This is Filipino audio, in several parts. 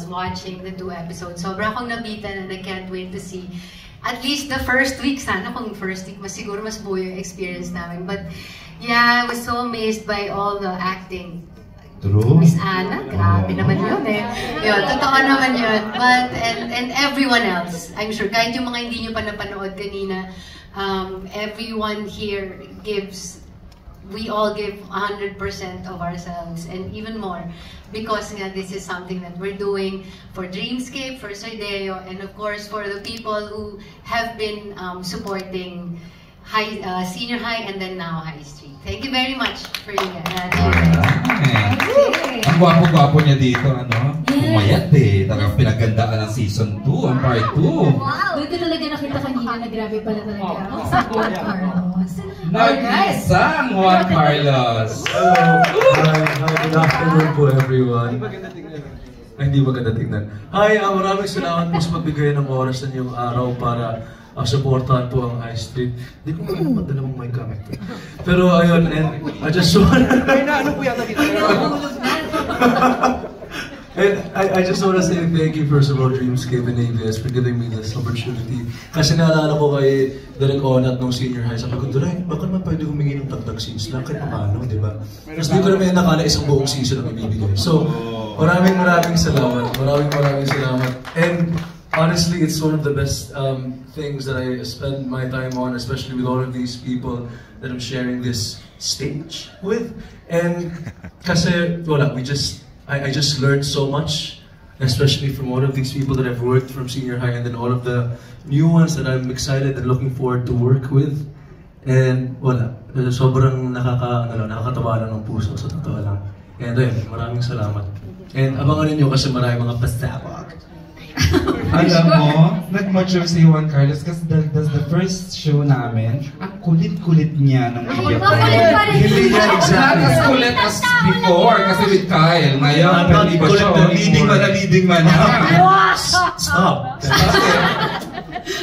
Watching the 2 episodes. Sobra akong nabitan and I can't wait to see at least the first week. Sana kung first week, siguro mas buo yung experience namin. But yeah, I was so amazed by all the acting. True. Miss Anna, grabe naman yun eh. Yun, totoo naman yun. But, and everyone else, I'm sure, kahit yung mga hindi nyo pa napanood kanina, everyone here gives, we all give 100% of ourselves and even more because this is something that we're doing for Dreamscape, for Sardeo, and of course for the people who have been supporting Senior High and then now High Street. Thank you very much for you guys. Ang gwapo-gwapo niya dito, ano? Umayat eh. Talagang pinagandaan ng season 2, ang part 2. Wow! Doon ko talaga nakita kanina na grabe pala talaga sa Juan Carlos. Nag-isang Juan Carlos! Hi, good afternoon po everyone. Hindi maganda tingnan. Hi, maraming salamat po sa pagbigay ng oras sa inyong araw para supportahan po ang High Street. Hindi ko magdala mong mic gamit. Pero ayun, and I just want and I just want to say thank you first of all Dreamscape and ABS for giving me this opportunity. Kasi naalala ko kay Direk Onat nung Senior High, sabi ko, Direk, baka naman pwede humingi ng tagdag scenes lang kahit paano, di ba? Tapos di ko naman nakala isang buong season ang ibibigay. So, maraming salamat. Maraming salamat. And honestly, it's one of the best things that I spend my time on, especially with all of these people that I'm sharing this stage with. And kasi, wala, I just learned so much, especially from all of these people that I've worked from Senior High and then all of the new ones that I'm excited and looking forward to work with. And wala, sobrang nakakatawa lang ng puso, sa totoo lang. And ayun, maraming salamat. And abangan ninyo kasi maraming mga pasabog. Alam mo, nag-mature si Juan Carlos kasi that's the first show namin. Ang kulit-kulit niya ng video. Hindi niya exactly. Not as kulit as before kasi with Kyle. Ngayon, hindi ba siya? Leading man na. Stop!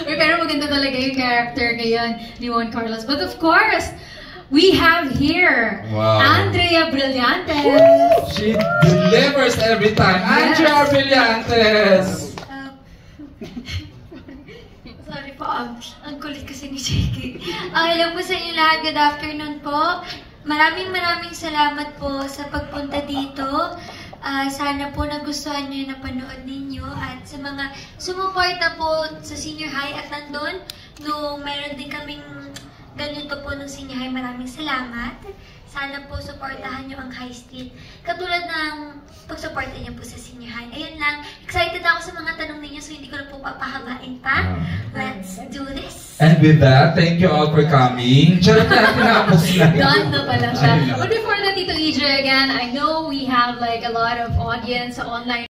Pero maganda talaga yung character ngayon ni Juan Carlos. But of course, we have here Andrea Brillantes. She delivers every time. Andrea Brillantes! Sorry po, ang kulit kasi ni Jakey. Hello po sa inyo lahat, good afternoon po. Maraming salamat po sa pagpunta dito. Sana po nagustuhan nyo yung napanood ninyo at sa mga sumuporta po sa Senior High at nandun nung meron din kaming ganito po ng Senior High, maraming salamat. Sana po supportahan nyo ang High Street. Katulad ng pagsuporta niyo po sa Senior High. Ayun lang, excited ako sa mga tanong ninyo so hindi ko na po papahabain pa. Let's do this! And with that, thank you all for coming. Charot na, tinapos na. Done na pala siya. But before that, Tito EJ, again, I know we have like a lot of audience online.